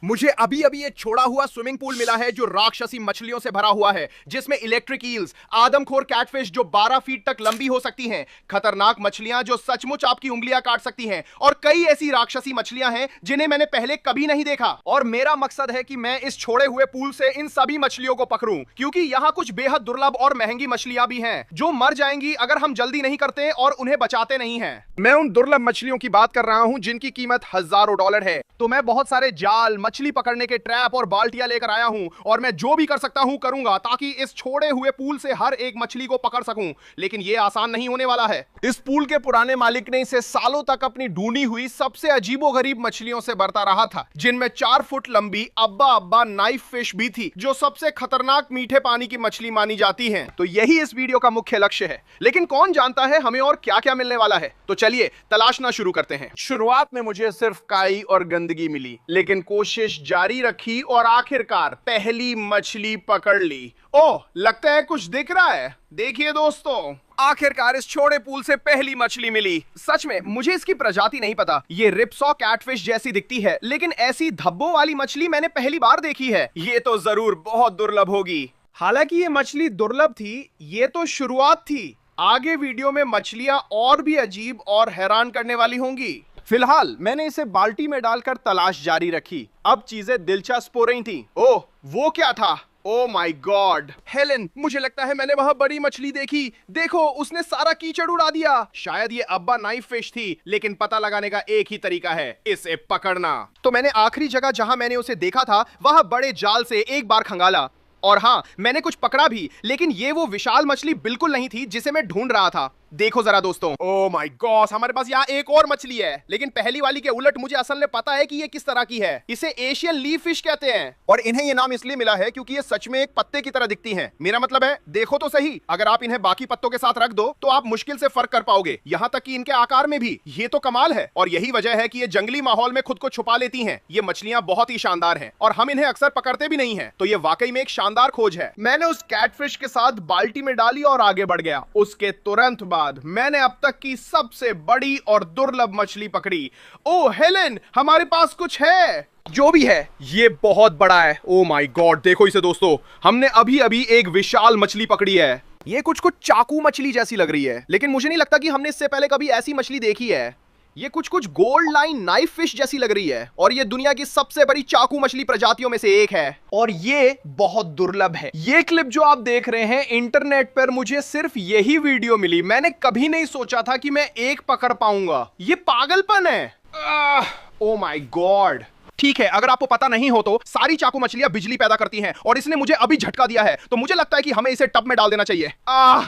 मुझे अभी अभी एक छोड़ा हुआ स्विमिंग पूल मिला है जो राक्षसी मछलियों से भरा हुआ है, जिसमें इलेक्ट्रिक ईल्स, आदमखोर कैटफिश जो 12 फीट तक लंबी हो सकती हैं, खतरनाक मछलियां जो सचमुच आपकी उंगलियां काट सकती हैं, और कई ऐसी राक्षसी मछलियां हैं जिन्हें मैंने पहले कभी नहीं देखा। और मेरा मकसद है कि मैं इस छोड़े हुए पूल से इन सभी मछलियों को पकड़ूं, क्योंकि यहाँ कुछ बेहद दुर्लभ और महंगी मछलियां भी हैं जो मर जाएंगी अगर हम जल्दी नहीं करते और उन्हें बचाते नहीं हैं। मैं उन दुर्लभ मछलियों की बात कर रहा हूं जिनकी कीमत हजारों डॉलर है। तो मैं बहुत सारे जाल, मछली पकड़ने के ट्रैप और बाल्टियां लेकर आया हूं, और मैं जो भी कर सकता हूं करूंगा ताकि इस छोड़े हुए पूल से हर एक मछली को पकड़ सकूं। लेकिन यह आसान नहीं होने वाला है। इस पूल के पुराने मालिक ने इसे सालों तक अपनी ढूंढी हुई सबसे अजीबोगरीब मछलियों से भरता रहा था, जिनमें 4 फुट लंबी अब्बा अब्बा नाइफ फिश भी थी, जो सबसे खतरनाक मीठे पानी की मछली मानी जाती है। तो यही इस वीडियो का मुख्य लक्ष्य है। लेकिन कौन जानता है हमें और क्या क्या मिलने वाला है। तो चलिए तलाशना शुरू करते हैं। शुरुआत में मुझे सिर्फ काई और गंदगी मिली, लेकिन कोशिश जारी रखी और आखिरकार पहली मछली पकड़ ली। ओह, लगता है कुछ दिख रहा है। देखिए दोस्तों, आखिरकार इस छोटे पूल से पहली मछली मिली। सच में मुझे इसकी प्रजाति नहीं पता। ये रिपसॉ कैटफिश जैसी दिखती है, लेकिन ऐसी धब्बों वाली मछली मैंने पहली बार देखी है। ये तो जरूर बहुत दुर्लभ होगी। हालांकि ये मछली दुर्लभ थी, ये तो शुरुआत थी। आगे वीडियो में मछलियां और भी अजीब और हैरान करने वाली होंगी। फिलहाल मैंने इसे बाल्टी में डालकर तलाश जारी रखी। अब चीजें दिलचस्प हो रही थी। ओह, वो क्या था? ओ माय गॉड, हेलेन, मुझे लगता है मैंने वहां बड़ी मछली देखी। देखो, उसने सारा कीचड़ उड़ा दिया। शायद ये अब्बा नाइफ फिश थी, लेकिन पता लगाने का एक ही तरीका है, इसे पकड़ना। तो मैंने आखिरी जगह जहां मैंने उसे देखा था वहां बड़े जाल से एक बार खंगाला, और हाँ, मैंने कुछ पकड़ा भी, लेकिन ये वो विशाल मछली बिल्कुल नहीं थी जिसे मैं ढूंढ रहा था। देखो जरा दोस्तों, ओह माय गॉड, हमारे पास यहाँ एक और मछली है, लेकिन पहली वाली के उलट मुझे असल में पता है कि ये किस तरह की है। इसे एशियन लीफ फिश कहते हैं, और इन्हें ये नाम इसलिए मिला है क्योंकि ये सच में एक पत्ते की तरह दिखती हैं। मेरा मतलब है, देखो तो सही, अगर आप इन्हें बाकी पत्तों के साथ रख दो तो आप मुश्किल से फर्क कर पाओगे, यहाँ तक कि इनके आकार में भी। ये तो कमाल है, और यही वजह है कि ये जंगली माहौल में खुद को छुपा लेती हैं। ये मछलियां बहुत ही शानदार हैं, और हम इन्हें अक्सर पकड़ते भी नहीं हैं। तो ये वाकई में एक शानदार खोज है। मैंने उस कैटफिश के साथ बाल्टी में डाली और आगे बढ़ गया। उसके तुरंत बाद मैंने अब तक की सबसे बड़ी और दुर्लभ मछली पकड़ी। ओ हेलेन, हमारे पास कुछ है। जो भी है, ये बहुत बड़ा है। ओ माय गॉड, देखो इसे दोस्तों, हमने अभी अभी एक विशाल मछली पकड़ी है। ये कुछ चाकू मछली जैसी लग रही है, लेकिन मुझे नहीं लगता कि हमने इससे पहले कभी ऐसी मछली देखी है। ये कुछ गोल्ड लाइन नाइफ फिश जैसी लग रही है, और ये दुनिया की सबसे बड़ी चाकू मछली प्रजातियों में से एक है, और ये बहुत दुर्लभ है। ये क्लिप जो आप देख रहे हैं, इंटरनेट पर मुझे सिर्फ यही वीडियो मिली। मैंने कभी नहीं सोचा था कि मैं एक पकड़ पाऊंगा। ये पागलपन है। Oh my God. ठीक है, अगर आपको पता नहीं हो तो सारी चाकू मछलियां बिजली पैदा करती हैं, और इसने मुझे अभी झटका दिया है, तो मुझे लगता है कि हमें इसे टब में डाल देना चाहिए।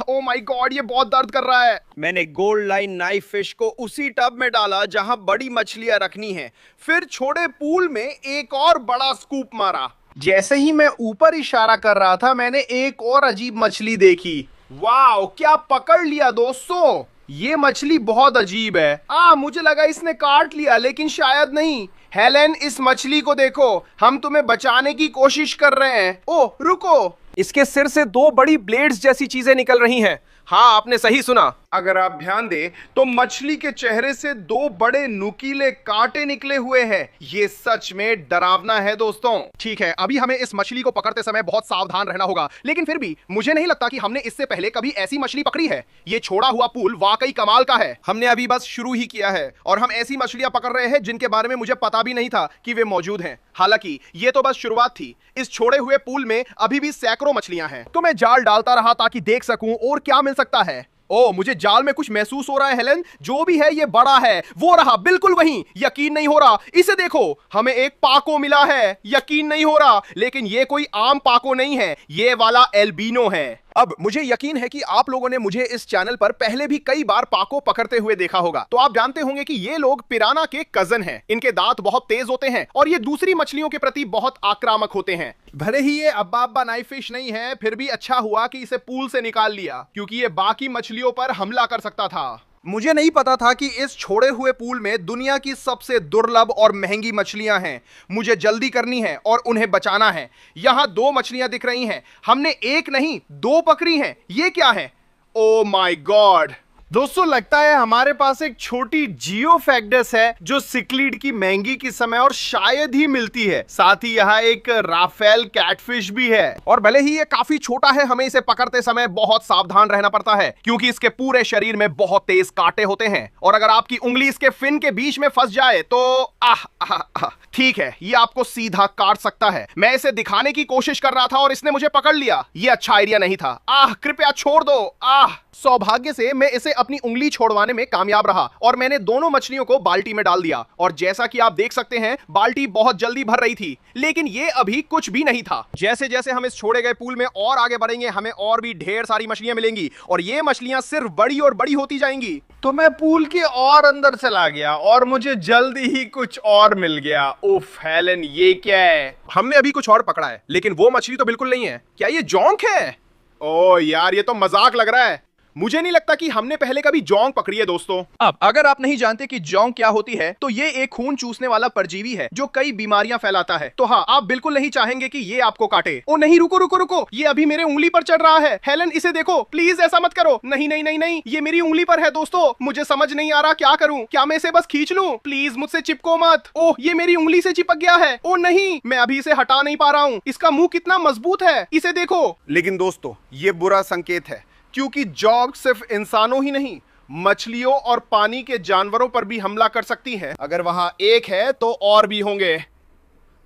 ओ माय गॉड, ये बहुत दर्द कर रहा है। मैंने गोल्ड लाइन नाइफ फिश को उसी टब में डाला जहां बड़ी मछलियां रखनी है, फिर छोड़े पूल में एक और बड़ा स्कूप मारा। जैसे ही मैं ऊपर इशारा कर रहा था, मैंने एक और अजीब मछली देखी। वाओ, क्या पकड़ लिया दोस्तों। ये मछली बहुत अजीब है। मुझे लगा इसने काट लिया, लेकिन शायद नहीं। हेलेन, इस मछली को देखो, हम तुम्हें बचाने की कोशिश कर रहे हैं। ओह रुको, इसके सिर से 2 बड़ी ब्लेड्स जैसी चीजें निकल रही हैं। हाँ, आपने सही सुना। अगर आप ध्यान दें तो मछली के चेहरे से 2 बड़े नुकीले कांटे निकले हुए हैं। ये सच में डरावना है दोस्तों। ठीक है, अभी हमें इस मछली को पकड़ते समय बहुत सावधान रहना होगा, लेकिन फिर भी मुझे नहीं लगता कि हमने इससे पहले कभी ऐसी मछली पकड़ी है। ये छोड़ा हुआ पूल वाकई कमाल का है। हमने अभी बस शुरू ही किया है, और हम ऐसी मछलियां पकड़ रहे हैं जिनके बारे में मुझे पता भी नहीं था कि वे मौजूद हैं। हालांकि ये तो बस शुरुआत थी। इस छोड़े हुए पूल में अभी भी सैकड़ों मछलियां हैं। तो मैं जाल डालता रहा ताकि देख सकूं और क्या मिल सकता है। ओ, मुझे जाल में कुछ महसूस हो रहा है हेलेन। जो भी है ये बड़ा है। वो रहा, बिल्कुल वही। यकीन नहीं हो रहा, इसे देखो, हमें एक पाको मिला है। यकीन नहीं हो रहा, लेकिन ये कोई आम पाको नहीं है, ये वाला एल्बिनो है। अब मुझे यकीन है कि आप लोगों ने मुझे इस चैनल पर पहले भी कई बार पाको पकड़ते हुए देखा होगा, तो आप जानते होंगे कि ये लोग पिराना के कजन हैं। इनके दांत बहुत तेज होते हैं, और ये दूसरी मछलियों के प्रति बहुत आक्रामक होते हैं। भले ही ये अब्बा अब्बा नाइफ फिश नहीं है, फिर भी अच्छा हुआ कि इसे पूल से निकाल लिया, क्योंकि ये बाकी मछलियों पर हमला कर सकता था। मुझे नहीं पता था कि इस छोड़े हुए पूल में दुनिया की सबसे दुर्लभ और महंगी मछलियां हैं। मुझे जल्दी करनी है और उन्हें बचाना है। यहां 2 मछलियां दिख रही हैं। हमने एक नहीं 2 पकड़ी हैं। ये क्या है? ओ माय गॉड, दोस्तों लगता है हमारे पास एक छोटी जियोफैक्टस है जो सिक्लिड की महंगी किस्म है और शायद ही मिलती है। साथ ही यहाँ एक राफेल कैटफिश भी है। और भले ही ये काफी छोटा है, हमें इसे पकड़ते समय बहुत सावधान रहना पड़ता है क्योंकि इसके पूरे शरीर में बहुत तेज कांटे होते हैं और अगर आपकी उंगली इसके फिन के बीच में फंस जाए तो ठीक है, ये आपको सीधा काट सकता है। मैं इसे दिखाने की कोशिश कर रहा था और इसने मुझे पकड़ लिया। ये अच्छा आइडिया नहीं था। कृपया छोड़ दो। सौभाग्य से मैं इसे अपनी उंगली छोड़वाने में कामयाब रहा और मैंने दोनों मछलियों को बाल्टी में डाल दिया और जैसा कि आप देख सकते हैं बाल्टी बहुत जल्दी भर रही थी, लेकिन ये अभी कुछ भी नहीं था। जैसे जैसे हम इस छोड़े गए पूल में और आगे बढ़ेंगे हमें और भी ढेर सारी मछलियां मिलेंगी और ये मछलियां सिर्फ बड़ी और बड़ी होती जाएंगी। तो मैं पूल के और अंदर चला गया और मुझे जल्दी ही कुछ और मिल गया। उफ हेलन, ये क्या है? हमने अभी कुछ और पकड़ा है, लेकिन वो मछली तो बिल्कुल नहीं है। क्या ये जोंक है? ओ यार, ये तो मजाक लग रहा है। मुझे नहीं लगता कि हमने पहले कभी जोंक पकड़ी है दोस्तों। अब अगर आप नहीं जानते कि जोंक क्या होती है तो ये एक खून चूसने वाला परजीवी है जो कई बीमारियां फैलाता है। तो हाँ, आप बिल्कुल नहीं चाहेंगे कि ये आपको काटे। ओ नहीं, रुको रुको रुको, ये अभी मेरे उंगली पर चढ़ रहा है। हेलन, इसे देखो प्लीज, ऐसा मत करो। नहीं नहीं नहीं नहीं, ये मेरी उंगली पर है दोस्तों। मुझे समझ नहीं आ रहा क्या करूं। क्या मैं इसे बस खींच लूं? प्लीज मुझसे चिपको मत। ओह, ये मेरी उंगली से चिपक गया है। ओ नहीं, मैं अभी इसे हटा नहीं पा रहा हूँ। इसका मुंह कितना मजबूत है, इसे देखो। लेकिन दोस्तों, ये बुरा संकेत है क्योंकि जोंक सिर्फ इंसानों ही नहीं, मछलियों और पानी के जानवरों पर भी हमला कर सकती हैं। अगर वहां एक है तो और भी होंगे।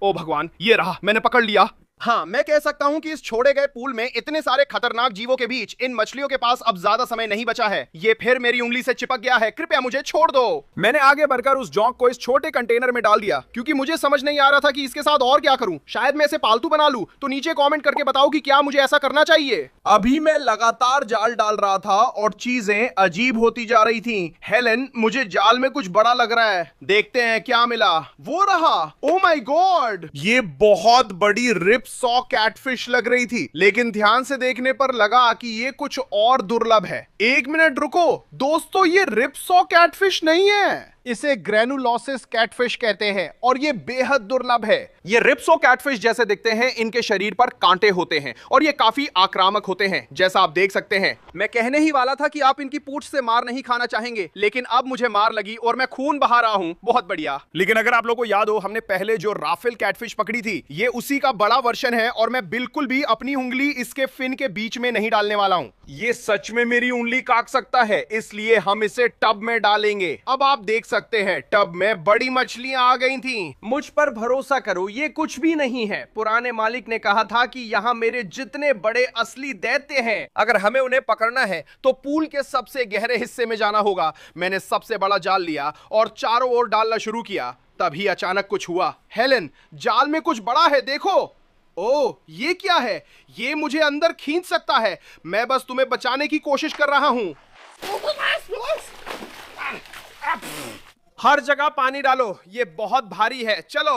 ओ भगवान, ये रहा, मैंने पकड़ लिया। हाँ, मैं कह सकता हूं कि इस छोड़े गए पूल में इतने सारे खतरनाक जीवों के बीच इन मछलियों के पास अब ज्यादा समय नहीं बचा है। ये फिर मेरी उंगली से चिपक गया है। कृपया मुझे छोड़ दो। मैंने आगे बढ़कर उस जोंक को इस छोटे कंटेनर में डाल दिया क्योंकि मुझे समझ नहीं आ रहा था कि इसके साथ और क्या करूं। शायद मैं इसे पालतू बना लूं। तो नीचे कमेंट करके बताओ कि क्या मुझे ऐसा करना चाहिए। अभी मैं लगातार जाल डाल रहा था और चीजें अजीब होती जा रही थी। हेलन, मुझे जाल में कुछ बड़ा लग रहा है। देखते हैं क्या मिला। वो रहा। ओ माय गॉड, ये बहुत बड़ी रिपसॉ कैटफिश लग रही थी, लेकिन ध्यान से देखने पर लगा कि ये कुछ और दुर्लभ है। एक मिनट रुको दोस्तों, ये रिपसॉ कैटफिश नहीं है, इसे ग्रेनुलोसिस कैटफिश कहते हैं और ये बेहद दुर्लभ है। ये रिपसो कैटफिश जैसे दिखते हैं, इनके शरीर पर कांटे होते हैं और ये काफी आक्रामक होते हैं, जैसा आप देख सकते हैं। मैं कहने ही वाला था कि आप इनकी पूंछ से मार नहीं खाना चाहेंगे, लेकिन अब मुझे मार लगी और मैं खून बहा रहा हूं। बहुत बढ़िया। लेकिन अगर आप लोगों को याद हो, हमने पहले जो राफेल कैटफिश पकड़ी थी, ये उसी का बड़ा वर्जन है और मैं बिल्कुल भी अपनी उंगली इसके फिन के बीच में नहीं डालने वाला हूं। ये सच में मेरी उंगली काट सकता है, इसलिए हम इसे टब में डालेंगे। अब आप देख सकते हैं टब में बड़ी मछलियां आ गई थीं। मुझ पर भरोसा करो, ये कुछ भी नहीं है। पुराने मालिक ने कहा था कि यहाँ मेरे जितने बड़े असली दैत्य हैं, अगर हमें उन्हें पकड़ना है तो पूल के सबसे गहरे हिस्से में जाना होगा। मैंने सबसे बड़ा जाल लिया और चारों ओर डालना शुरू किया। तभी अचानक कुछ हुआ। हेलन, जाल में कुछ बड़ा है, देखो। ओह, ये क्या है? ये मुझे अंदर खींच सकता है। मैं बस तुम्हें बचाने की कोशिश कर रहा हूं। हर जगह पानी डालो, ये बहुत भारी है। चलो।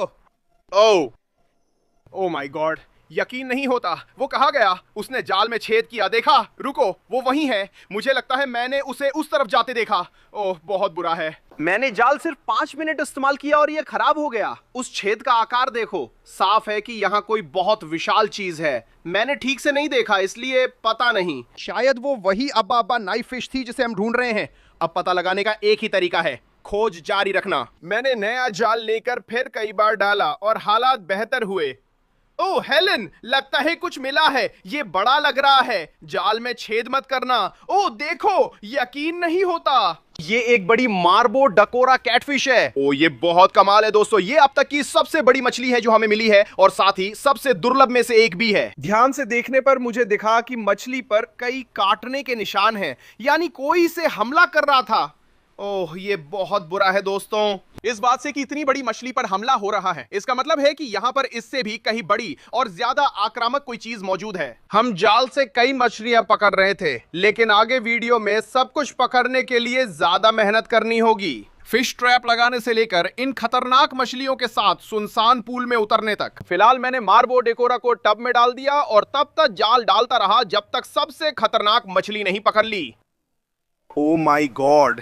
ओ माय गॉड, यकीन नहीं होता, वो कहाँ गया? उसने जाल में छेद किया, देखा? रुको, वो वहीं है। मुझे लगता है मैंने उसे उस तरफ जाते देखा। ओह, बहुत बुरा है। मैंने जाल सिर्फ 5 मिनट इस्तेमाल किया और ये खराब हो गया। उस छेद का आकार देखो, साफ है कि यहाँ कोई बहुत विशाल चीज है। मैंने ठीक से नहीं देखा, इसलिए पता नहीं। शायद वो वही अब्बा अब्बा नाइफ फिश थी जिसे हम ढूंढ रहे हैं। अब पता लगाने का एक ही तरीका है, खोज जारी रखना। मैंने नया जाल लेकर फिर कई बार डाला और हालात बेहतर हुए। ओह हेलन, लगता है कुछ मिला है। ये बड़ा लग रहा है। जाल में छेद मत करना। ओह देखो, यकीन नहीं होता, ये एक बड़ी मार्बो डकोरा कैटफिश है। ओ, ये बहुत कमाल है दोस्तों। ये अब तक की सबसे बड़ी मछली है जो हमें मिली है और साथ ही सबसे दुर्लभ में से एक भी है। ध्यान से देखने पर मुझे दिखा कि मछली पर कई काटने के निशान हैं, यानी कोई इसे हमला कर रहा था। ओह, ये बहुत बुरा है दोस्तों। इस बात से कि इतनी बड़ी मछली पर हमला हो रहा है, इसका मतलब है कि यहाँ पर इससे भी कहीं बड़ी और ज्यादा आक्रामक कोई चीज मौजूद है। हम जाल से कई मछलियां पकड़ रहे थे, लेकिन आगे वीडियो में सब कुछ पकड़ने के लिए ज्यादा मेहनत करनी होगी। फिश ट्रैप लगाने से लेकर इन खतरनाक मछलियों के साथ सुनसान पूल में उतरने तक। फिलहाल मैंने मार्बो डेकोरा को टब में डाल दिया और तब तक जाल डालता रहा जब तक सबसे खतरनाक मछली नहीं पकड़ ली। ओ माय गॉड,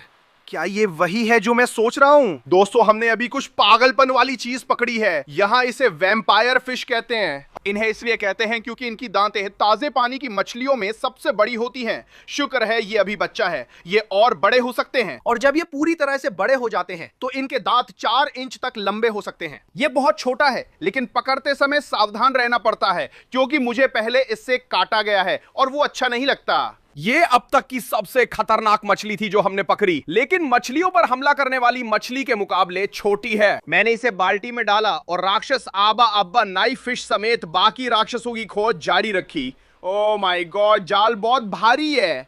क्या ये वही है जो मैं सोच रहा हूँ? दोस्तों, हमने अभी कुछ पागलपन वाली चीज पकड़ी है। यहाँ इसे वैम्पायर फिश कहते हैं। इन्हें इसलिए कहते हैं क्योंकि इनकी दांतें ताजे पानी की मछलियों में सबसे बड़ी होती हैं। शुक्र है ये अभी बच्चा है, ये और बड़े हो सकते हैं, और जब ये पूरी तरह से बड़े हो जाते हैं तो इनके दांत 4 इंच तक लंबे हो सकते हैं। ये बहुत छोटा है, लेकिन पकड़ते समय सावधान रहना पड़ता है क्योंकि मुझे पहले इससे काटा गया है और वो अच्छा नहीं लगता। ये अब तक की सबसे खतरनाक मछली थी जो हमने पकड़ी, लेकिन मछलियों पर हमला करने वाली मछली के मुकाबले छोटी है। मैंने इसे बाल्टी में डाला और राक्षस आबा अब्बा नाइफ फिश समेत बाकी राक्षसों की खोज जारी रखी। ओह माय गॉड, जाल बहुत भारी है।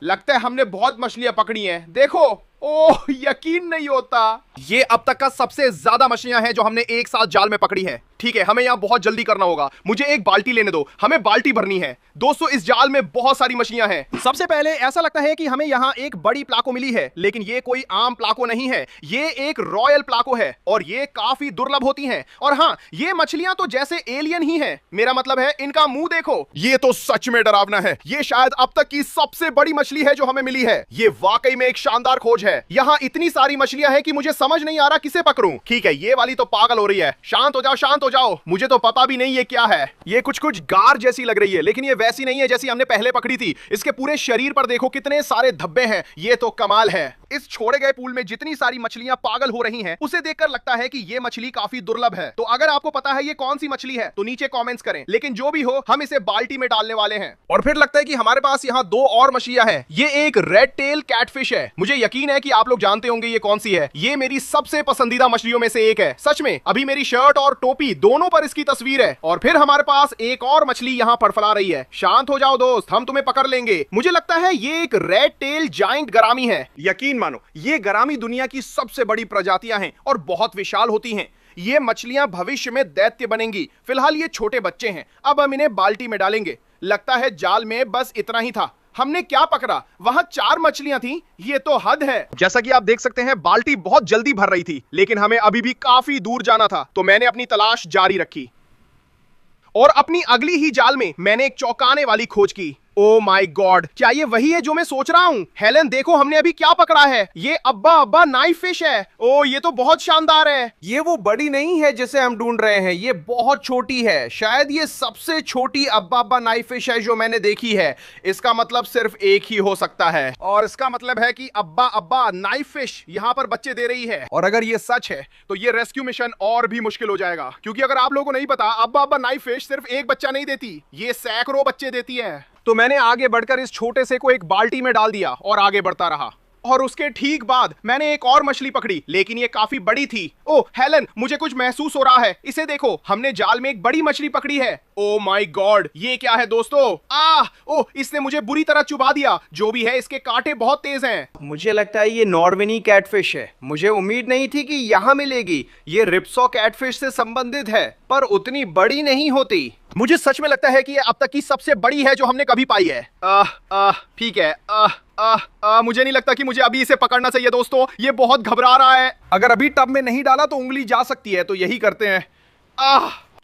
लगता है हमने बहुत मछलियां पकड़ी हैं। देखो, ओह यकीन नहीं होता। ये अब तक का सबसे ज्यादा मछलियां हैं जो हमने एक साथ जाल में पकड़ी हैं। ठीक है, हमें यहां बहुत जल्दी करना होगा। मुझे एक बाल्टी लेने दो, हमें बाल्टी भरनी है। दोस्तों, इस जाल में बहुत सारी मछलियां हैं। सबसे पहले ऐसा लगता है कि हमें यहां एक बड़ी प्लाको मिली है, लेकिन ये कोई आम प्लाको नहीं है। ये एक रॉयल प्लाको है और ये काफी दुर्लभ होती हैं। और हाँ, ये मछलियां तो जैसे एलियन ही हैं। मेरा मतलब है इनका मुंह देखो। ये तो सच में डरावना है। ये शायद अब तक की सबसे बड़ी मछली है जो हमें मिली है। ये वाकई में एक शानदार खोज है। यहाँ इतनी सारी मछलियां हैं कि मुझे समझ नहीं आ रहा किसे पकड़ूं। ठीक है, ये वाली तो पागल हो रही है। शांत हो जाओ, शांत हो जाओ। मुझे तो पता भी नहीं ये क्या है। ये कुछ गार जैसी लग रही है, लेकिन ये वैसी नहीं है जैसी हमने पहले पकड़ी थी। इसके पूरे शरीर पर देखो कितने सारे धब्बे हैं। ये तो कमाल है। इस छोड़े गए पूल में जितनी सारी मछलियां पागल हो रही हैं, उसे देखकर लगता है कि ये मछली काफी दुर्लभ है। तो अगर आपको पता है ये कौन सी मछली है तो नीचे कमेंट्स करें। लेकिन जो भी हो, हम इसे बाल्टी में डालने वाले हैं। और फिर लगता है कि हमारे पास यहाँ 2 और मछलियां हैं। ये एक रेड टेल कैटफिश है। मुझे यकीन है कि आप लोग जानते होंगे ये कौन सी है। ये मेरी सबसे पसंदीदा मछलियों में से एक है। सच में, अभी मेरी शर्ट और टोपी दोनों पर इसकी तस्वीर है। और फिर हमारे पास एक और मछली यहाँ फड़फड़ा रही है। शांत हो जाओ दोस्त, हम तुम्हें पकड़ लेंगे। मुझे लगता है ये एक रेड टेल जायंट गरामी है। यकीन मानो, ये गरामी दुनिया की सबसे बड़ी प्रजातियां हैं और बहुत विशाल होती हैं। ये मछलियां भविष्य में दैत्य बनेंगी। फिलहाल ये छोटे बच्चे हैं। अब हम इन्हें बाल्टी में डालेंगे। लगता है जाल में बस इतना ही था। हमने क्या पकड़ा? वहां 4 मछलियां थी। ये तो हद है। जैसा कि आप देख सकते हैं, बाल्टी बहुत जल्दी भर रही थी, लेकिन हमें अभी भी काफी दूर जाना था। तो मैंने अपनी तलाश जारी रखी और अपनी अगली ही जाल में मैंने एक चौंकाने वाली खोज की। ओ माय गॉड, क्या ये वही है जो मैं सोच रहा हूँ? हेलन, देखो हमने अभी क्या पकड़ा है। ये अब्बा अब्बा नाइफ फिश है। ओ, ये तो बहुत शानदार है। ये वो बड़ी नहीं है जिसे हम ढूंढ रहे हैं। ये बहुत छोटी है। शायद ये सबसे छोटी अब्बा अब्बा नाइफ फिश है जो मैंने देखी है। इसका मतलब सिर्फ एक ही हो सकता है, और इसका मतलब है कि अब्बा अब्बा नाइफ फिश यहाँ पर बच्चे दे रही है। और अगर ये सच है तो ये रेस्क्यू मिशन और भी मुश्किल हो जाएगा, क्योंकि अगर आप लोगों को नहीं पता, अब्बा अब्बा नाइफ फिश सिर्फ एक बच्चा नहीं देती, ये सैकड़ों बच्चे देती है। तो मैंने आगे बढ़कर इस छोटे से को एक बाल्टी में डाल दिया और आगे बढ़ता रहा। और उसके ठीक बाद मैंने एक और मछली पकड़ी, लेकिन ये काफी बड़ी थी। ओह हेलन, मुझे कुछ महसूस हो रहा है। इसे देखो, हमने जाल में एक बड़ी मछली पकड़ी है। ओह माय गॉड, ये क्या है दोस्तों? ओह, इसने मुझे बुरी तरह चुबा दिया। जो भी है, इसके कांटे बहुत तेज हैं। मुझे लगता है ये नॉर्वेनी कैटफिश है। मुझे उम्मीद नहीं थी कि यहाँ मिलेगी। ये रिप्सो कैटफिश से संबंधित है, पर उतनी बड़ी नहीं होती। मुझे सच में लगता है कि ये अब तक की सबसे बड़ी है जो हमने कभी पाई है। ठीक है। मुझे नहीं लगता कि मुझे अभी इसे पकड़ना चाहिए दोस्तों। ये बहुत घबरा रहा है। अगर अभी टब में नहीं डाला तो उंगली जा सकती है, तो यही करते हैं।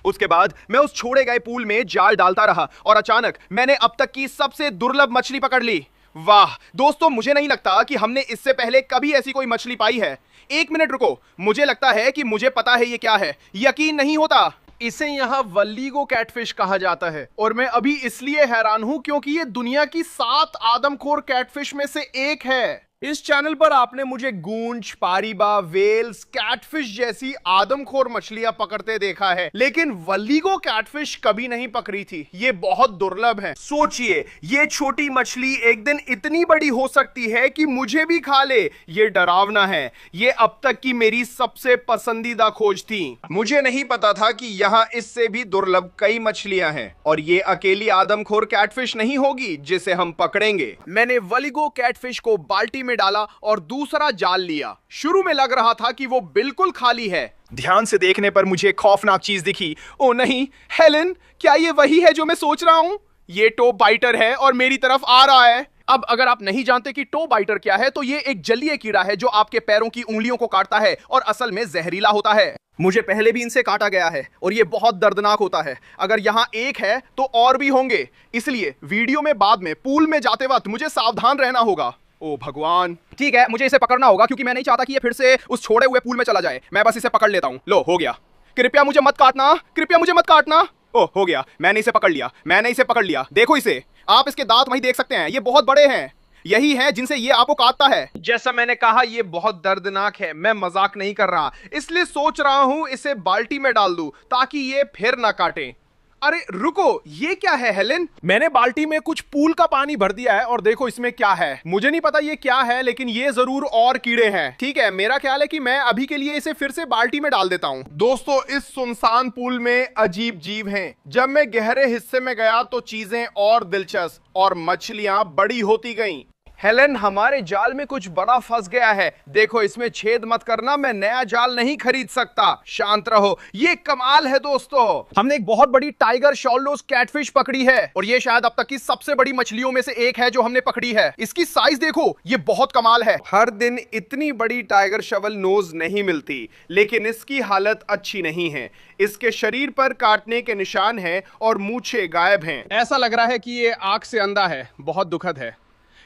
उसके बाद मैं उस छोड़े गए पूल में जाल डालता रहा और अचानक मैंने अब तक की सबसे दुर्लभ मछली पकड़ ली। वाह दोस्तों, मुझे नहीं लगता कि हमने इससे पहले कभी ऐसी कोई मछली पाई है। 1 मिनट रुको, मुझे लगता है कि मुझे पता है ये क्या है। यकीन नहीं होता। इसे यहाँ वल्लीगो कैटफिश कहा जाता है, और मैं अभी इसलिए हैरान हूं क्योंकि ये दुनिया की 7 आदमखोर कैटफिश में से एक है। इस चैनल पर आपने मुझे गूंज, पारिबा, वेल्स, कैटफिश जैसी आदमखोर मछलियां पकड़ते देखा है, लेकिन वल्लीगो कैटफिश कभी नहीं पकड़ी थी। ये बहुत दुर्लभ है। सोचिए, ये छोटी मछली एक दिन इतनी बड़ी हो सकती है कि मुझे भी खा ले। ये डरावना है। ये अब तक की मेरी सबसे पसंदीदा खोज थी। मुझे नहीं पता था कि यहाँ इससे भी दुर्लभ कई मछलियां हैं, और ये अकेली आदमखोर कैटफिश नहीं होगी जिसे हम पकड़ेंगे। मैंने वल्लीगो कैटफिश को बाल्टी में डाला और दूसरा जाल लिया। शुरू में लग रहा था कि वो बिल्कुल खाली है। ध्यान से देखने पर मुझे खौफनाक चीज दिखी। ओ नहीं, हेलन, क्या ये वही है जो मैं सोच रहा हूं? ये टो बाइटर है और मेरी तरफ आ रहा है। अब अगर आप नहीं जानते कि टो बाइटर क्या है, तो ये एक जलीय कीड़ा है जो आपके पैरों की उंगलियों को काटता है और असल में जहरीला होता है। मुझे पहले भी इनसे काटा गया है और ये बहुत दर्दनाक होता है। अगर यहाँ एक है तो और भी होंगे, इसलिए वीडियो में बाद में पूल में जाते वक्त मुझे सावधान रहना होगा। ओ भगवान, ठीक है, मुझे इसे पकड़ना होगा क्योंकि मैं नहीं चाहता कि ये फिर से उस छोड़े हुए पूल में चला जाए। मैं बस इसे पकड़ लेता हूँ। लो, हो गया। कृपया मुझे मत काटना, कृपया मुझे मत काटना। ओ, हो गया, मैंने इसे पकड़ लिया, मैंने इसे पकड़ लिया। देखो इसे, आप इसके दांत वहीं देख सकते हैं, ये बहुत बड़े हैं। यही है जिनसे ये आपको काटता है। जैसा मैंने कहा, ये बहुत दर्दनाक है, मैं मजाक नहीं कर रहा, इसलिए सोच रहा हूं इसे बाल्टी में डाल दूं ताकि ये फिर ना काटे। अरे रुको, ये क्या है हेलेन? मैंने बाल्टी में कुछ पूल का पानी भर दिया है और देखो इसमें क्या है। मुझे नहीं पता ये क्या है, लेकिन ये जरूर और कीड़े हैं। ठीक है, मेरा ख्याल है कि मैं अभी के लिए इसे फिर से बाल्टी में डाल देता हूं। दोस्तों, इस सुनसान पूल में अजीब जीव हैं। जब मैं गहरे हिस्से में गया तो चीजें और दिलचस्प और मछलियां बड़ी होती गईं। हेलेन, हमारे जाल में कुछ बड़ा फंस गया है। देखो, इसमें छेद मत करना, मैं नया जाल नहीं खरीद सकता। शांत रहो। ये कमाल है दोस्तों, हमने एक बहुत बड़ी टाइगर शॉलनोज कैटफिश पकड़ी है और ये शायद अब तक की सबसे बड़ी मछलियों में से एक है जो हमने पकड़ी है। इसकी साइज देखो, ये बहुत कमाल है। हर दिन इतनी बड़ी टाइगर शवल नोज नहीं मिलती, लेकिन इसकी हालत अच्छी नहीं है। इसके शरीर पर काटने के निशान हैं और मूछें गायब हैं। ऐसा लग रहा है कि ये आग से अंधा है। बहुत दुखद है।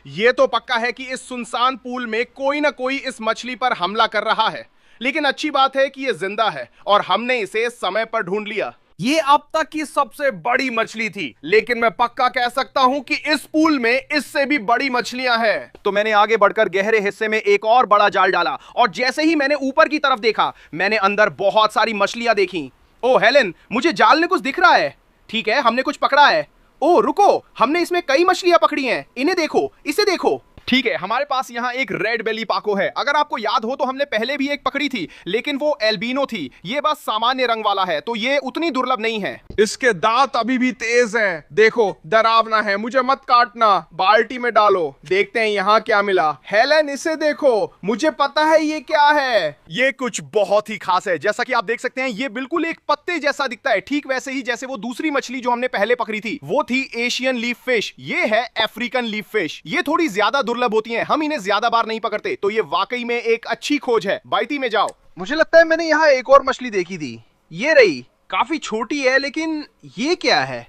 ये तो पक्का है कि इस सुनसान पूल में कोई ना कोई इस मछली पर हमला कर रहा है, लेकिन अच्छी बात है कि ये जिंदा है और हमने इसे समय पर ढूंढ लिया। ये अब तक की सबसे बड़ी मछली थी, लेकिन मैं पक्का कह सकता हूं कि इस पूल में इससे भी बड़ी मछलियां हैं। तो मैंने आगे बढ़कर गहरे हिस्से में एक और बड़ा जाल डाला और जैसे ही मैंने ऊपर की तरफ देखा, मैंने अंदर बहुत सारी मछलियां देखी। ओ हेलेन, मुझे जाल में कुछ दिख रहा है। ठीक है, हमने कुछ पकड़ा है। ओ रुको, हमने इसमें कई मछलियां पकड़ी हैं। इन्हें देखो, इसे देखो। ठीक है, हमारे पास यहाँ एक रेड बेली पाको है। अगर आपको याद हो तो हमने पहले भी एक पकड़ी थी, लेकिन वो एल्बिनो थी। ये बस सामान्य रंग वाला है, तो ये उतनी दुर्लभ नहीं है। इसके दांत अभी भी तेज हैं। देखो, डरावना है। मुझे मत काटना, बाल्टी में डालो। देखते हैं यहाँ क्या मिला। हेलेन, इसे देखो, मुझे पता है ये क्या है। ये कुछ बहुत ही खास है। जैसा कि आप देख सकते हैं, ये बिल्कुल एक पत्ते जैसा दिखता है, ठीक वैसे ही जैसे वो दूसरी मछली जो हमने पहले पकड़ी थी, वो थी एशियन लीफ फिश। ये है अफ्रीकन लीफ फिश। ये थोड़ी ज्यादा दुर्लभ होती हैं, हम इन्हें ज्यादा बार नहीं पकड़ते, तो ये वाकई में एक अच्छी खोज है। बाल्टी में जाओ। मुझे लगता है मैंने यहाँ एक और मछली देखी थी। ये रही, काफी छोटी है, लेकिन ये क्या है?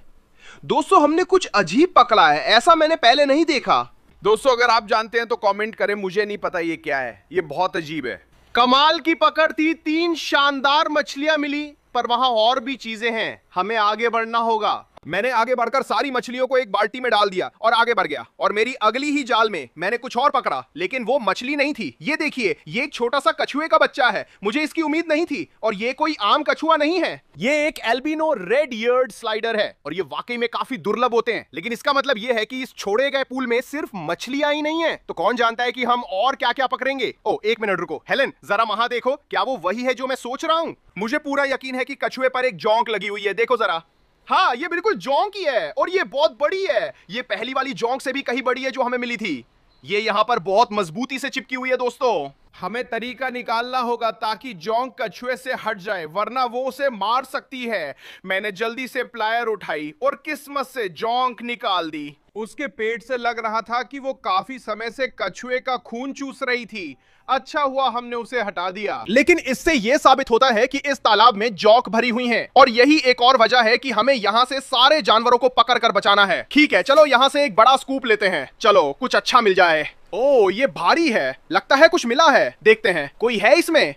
दोस्तों, हमने कुछ अजीब पकड़ा है, ऐसा मैंने पहले नहीं देखा। दोस्तों, अगर आप जानते हैं तो कमेंट करें, मुझे नहीं पता ये क्या है। ये बहुत अजीब है। कमाल की पकड़ थी, 3 शानदार मछलियां मिली, पर वहां और भी चीजें हैं। हमें आगे बढ़ना होगा। मैंने आगे बढ़कर सारी मछलियों को एक बाल्टी में डाल दिया और आगे बढ़ गया, और मेरी अगली ही जाल में मैंने कुछ और पकड़ा, लेकिन वो मछली नहीं थी। ये देखिए, ये एक छोटा सा कछुए का बच्चा है। मुझे इसकी उम्मीद नहीं थी, और ये कोई आम कछुआ नहीं है। ये एक एल्बिनो रेड ईयर्ड स्लाइडर है और ये वाकई में काफी दुर्लभ होते हैं। लेकिन इसका मतलब ये है कि इस छोड़े गए पूल में सिर्फ मछलियां ही नहीं है, तो कौन जानता है कि हम और क्या क्या पकड़ेंगे। ओ, एक मिनट रुको हेलेन, जरा वहां देखो, क्या वो वही है जो मैं सोच रहा हूं? मुझे पूरा यकीन है कि कछुए पर एक जोंक लगी हुई है। देखो जरा। हाँ, ये बिल्कुल जोंक ही है और ये बहुत बड़ी है। ये पहली वाली जोंक से भी कहीं बड़ी है जो हमें मिली थी। ये यहाँ पर बहुत मजबूती से चिपकी हुई है। दोस्तों, हमें तरीका निकालना होगा ताकि जोंक कछुए से हट जाए, वरना वो उसे मार सकती है। मैंने जल्दी से प्लायर उठाई और किस्मत से जोंक निकाल दी। उसके पेट से लग रहा था कि वो काफी समय से कछुए का खून चूस रही थी। अच्छा हुआ हमने उसे हटा दिया। लेकिन इससे यह साबित होता है कि इस तालाब में जोंक भरी हुई हैं, और यही एक और वजह है कि हमें यहाँ से सारे जानवरों को पकड़ कर बचाना है। ठीक है, चलो यहाँ से एक बड़ा स्कूप लेते हैं। चलो, कुछ अच्छा मिल जाए। ओ, ये भारी है, लगता है कुछ मिला है। देखते हैं, कोई है इसमें?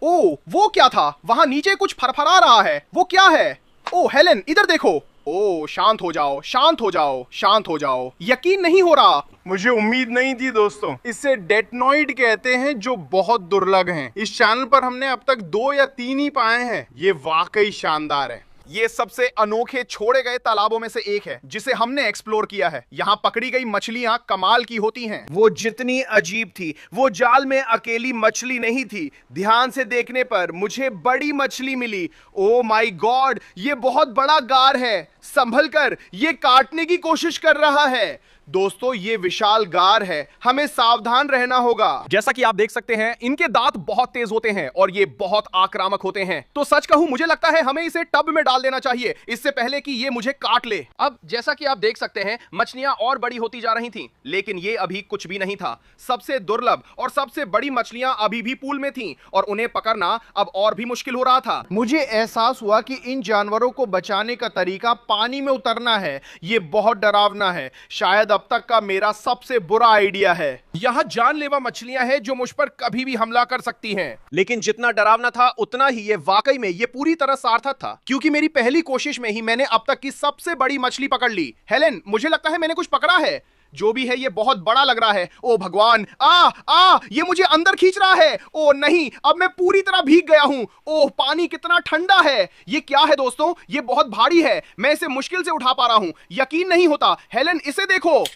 ओ, वो क्या था? वहां नीचे कुछ फरफरा रहा है, वो क्या है? ओ हेलेन, इधर देखो। ओ, शांत हो जाओ, शांत हो जाओ, शांत हो जाओ। यकीन नहीं हो रहा। मुझे उम्मीद नहीं थी दोस्तों। इसे डेटनॉइड कहते हैं, जो बहुत दुर्लभ हैं। इस चैनल पर हमने अब तक 2 या 3 ही पाए हैं। ये वाकई शानदार है। ये सबसे अनोखे छोड़े गए तालाबों में से एक है जिसे हमने एक्सप्लोर किया है। यहाँ पकड़ी गई मछलियां कमाल की होती हैं। वो जितनी अजीब थी, वो जाल में अकेली मछली नहीं थी। ध्यान से देखने पर मुझे बड़ी मछली मिली। ओ माय गॉड, ये बहुत बड़ा गार है। संभल कर, ये काटने की कोशिश कर रहा है। दोस्तों, ये विशाल गार है, हमें सावधान रहना होगा। जैसा कि आप देख सकते हैं, इनके दांत बहुत तेज होते हैं और ये बहुत आक्रामक होते हैं। तो सच कहूं, मुझे लगता है हमें इसे टब में डाल देना चाहिए, इससे पहले कि ये मुझे काट ले। अब जैसा कि आप देख सकते हैं, मछलियां और बड़ी होती जा रही थीं, लेकिन ये अभी कुछ भी नहीं था। सबसे दुर्लभ और सबसे बड़ी मछलियां अभी भी पूल में थीं और उन्हें पकड़ना अब और भी मुश्किल हो रहा था। मुझे एहसास हुआ कि इन जानवरों को बचाने का तरीका पानी में उतरना है। ये बहुत डरावना है। शायद अब तक का मेरा सबसे बुरा आइडिया है। यहाँ जानलेवा मछलियां हैं जो मुझ पर कभी भी हमला कर सकती हैं। लेकिन जितना डरावना था उतना ही ये वाकई में ये पूरी तरह सार्थक था, क्योंकि मेरी पहली कोशिश में ही मैंने अब तक की सबसे बड़ी मछली पकड़ ली। हेलेन, मुझे लगता है मैंने कुछ पकड़ा है। जो भी है ये बहुत बड़ा लग रहा है। ओ भगवान, ये मुझे अंदर खींच रहा है। ओ नहीं, अब मैं पूरी तरह भीग गया हूं। ओह, पानी कितना ठंडा है। ये क्या है दोस्तों? ये बहुत भारी है, मैं इसे मुश्किल से उठा पा रहा हूं। यकीन नहीं होता। हेलेन, इसे देखो।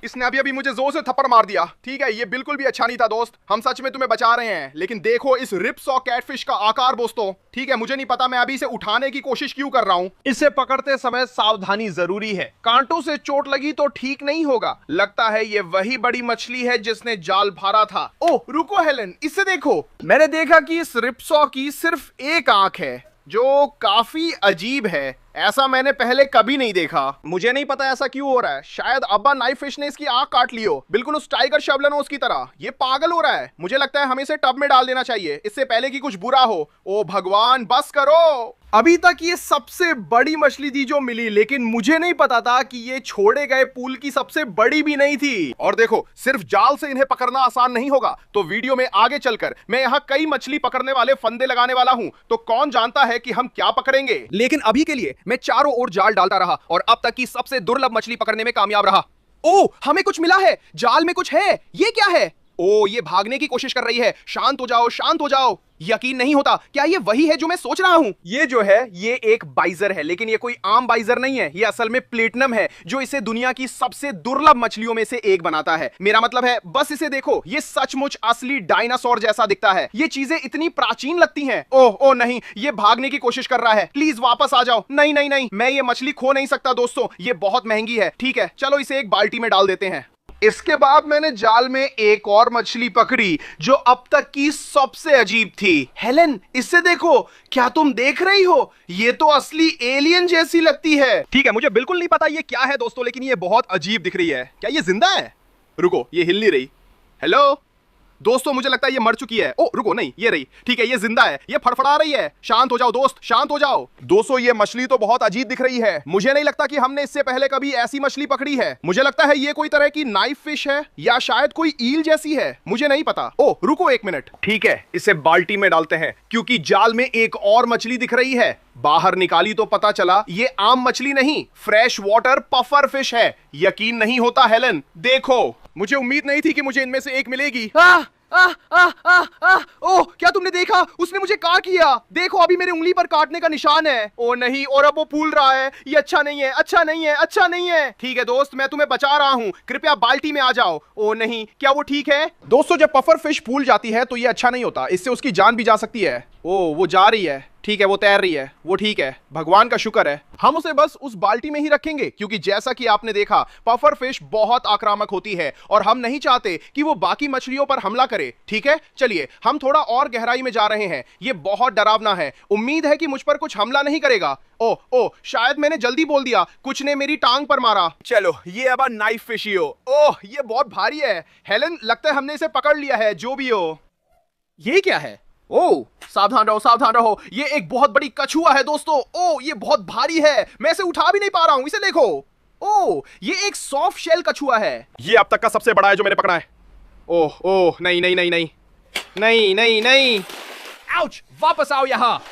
इसने अभी मुझे जोर से थप्पड़ मार दिया। ठीक है, ये बिल्कुल भी अच्छा नहीं था दोस्त। हम सच में तुम्हें बचा रहे हैं, लेकिन देखो इस रिपसॉ कैटफिश का आकार दोस्तों। ठीक है, मुझे नहीं पता मैं अभी इसे उठाने की कोशिश क्यों कर रहा हूं। इसे पकड़ते समय सावधानी जरूरी है। कांटों से चोट लगी तो ठीक नहीं होगा। लगता है ये वही बड़ी मछली है जिसने जाल भरा था। ओह रुको हेलेन, इसे देखो। मैंने देखा कि इस रिपसॉ की सिर्फ एक आंख है, जो काफी अजीब है। ऐसा मैंने पहले कभी नहीं देखा। मुझे नहीं पता ऐसा क्यों हो रहा है। शायद अब्बा नाइफ फिश ने इसकी आंख काट ली हो, बिल्कुल उस टाइगर शवलनोस की तरह। ये पागल हो रहा है। मुझे लगता है हमें इसे टब में डाल देना चाहिए, इससे पहले कि कुछ बुरा हो। ओ भगवान, बस करो। अभी तक ये सबसे बड़ी मछली थी जो मिली, लेकिन मुझे नहीं पता था कि ये छोड़े गए पूल की सबसे बड़ी भी नहीं थी। और देखो, सिर्फ जाल से इन्हें पकड़ना आसान नहीं होगा, तो वीडियो में आगे चलकर मैं यहाँ कई मछली पकड़ने वाले फंदे लगाने वाला हूँ। तो कौन जानता है कि हम क्या पकड़ेंगे। लेकिन अभी के लिए मैं चारों ओर जाल डालता रहा और अब तक की सबसे दुर्लभ मछली पकड़ने में कामयाब रहा। ओ, हमें कुछ मिला है। जाल में कुछ है। ये क्या है? ओ, ये भागने की कोशिश कर रही है। शांत हो जाओ, शांत हो जाओ। यकीन नहीं होता, क्या ये वही है जो मैं सोच रहा हूं? ये जो है ये एक बाइजर है, लेकिन ये कोई आम बाइजर नहीं है। ये असल में प्लेटिनम है, जो इसे दुनिया की सबसे दुर्लभ मछलियों में से एक बनाता है। मेरा मतलब है, बस इसे देखो, ये सचमुच असली डायनासोर जैसा दिखता है। ये चीजें इतनी प्राचीन लगती हैं। ओह नहीं, ये भागने की कोशिश कर रहा है। प्लीज वापस आ जाओ। नहीं नहीं नहीं, मैं ये मछली खो नहीं सकता दोस्तों, ये बहुत महंगी है। ठीक है, चलो इसे एक बाल्टी में डाल देते हैं। इसके बाद मैंने जाल में एक और मछली पकड़ी जो अब तक की सबसे अजीब थी। हेलेन, इसे देखो। क्या तुम देख रही हो? ये तो असली एलियन जैसी लगती है। ठीक है, मुझे बिल्कुल नहीं पता ये क्या है दोस्तों, लेकिन ये बहुत अजीब दिख रही है। क्या ये जिंदा है? रुको, ये हिल नहीं रही। हेलो दोस्तों, मुझे लगता है ये मर चुकी है। ओ रुको, नहीं, ये रही। ठीक है, ये जिंदा है, ये फड़फड़ा रही है। शांत हो जाओ दोस्त, शांत हो जाओ। दोस्तों, ये मछली तो बहुत अजीब दिख रही है। मुझे नहीं लगता कि हमने इससे पहले कभी ऐसी मछली पकड़ी है। मुझे लगता है ये कोई तरह की नाइफ फिश है, या शायद कोई ईल जैसी है। मुझे नहीं पता। ओ रुको एक मिनट। ठीक है, इसे बाल्टी में डालते हैं, क्योंकि जाल में एक और मछली दिख रही है। बाहर निकाली तो पता चला ये आम मछली नहीं, फ्रेश वाटर पफर फिश है। यकीन नहीं होता हेलेन, देखो। मुझे उम्मीद नहीं थी कि मुझे इनमें से एक मिलेगी। ओह, क्या तुमने देखा? उसने मुझे काट लिया। देखो, अभी मेरे उंगली पर काटने का निशान है। ओ नहीं, और अब वो फूल रहा है। ये अच्छा नहीं है, अच्छा नहीं है, अच्छा नहीं है। ठीक है दोस्त, मैं तुम्हें बचा रहा हूँ, कृपया बाल्टी में आ जाओ। ओ नहीं, क्या वो ठीक है? दोस्तों, जब पफर फिश फूल जाती है तो ये अच्छा नहीं होता, इससे उसकी जान भी जा सकती है। ओ, वो जा रही है। ठीक है, वो तैर रही है, वो ठीक है, भगवान का शुक्र है। हम उसे बस उस बाल्टी में ही रखेंगे, क्योंकि जैसा कि आपने देखा, पफर फिश बहुत आक्रामक होती है और हम नहीं चाहते कि वो बाकी मछलियों पर हमला करे। ठीक है, चलिए हम थोड़ा और गहराई में जा रहे हैं। ये बहुत डरावना है। उम्मीद है कि मुझ पर कुछ हमला नहीं करेगा। ओ, शायद मैंने जल्दी बोल दिया, कुछ ने मेरी टांग पर मारा। चलो, ये अब नाइफ फिश ही हो। ओह, ये बहुत भारी है। हेलेन, लगता है हमने इसे पकड़ लिया है। जो भी हो। ये क्या है? ओह, सावधान रहो, सावधान रहो। ये एक बहुत बड़ी कछुआ है दोस्तों। ओह, ये बहुत भारी है, मैं इसे उठा भी नहीं पा रहा हूं। इसे देखो। ओह, ये एक सॉफ्ट शेल कछुआ है। ये अब तक का सबसे बड़ा है जो मैंने पकड़ा है। ओह, नहीं नहीं नहीं नहीं नहीं नहीं नहीं। आउच, वापस आओ यहाँ,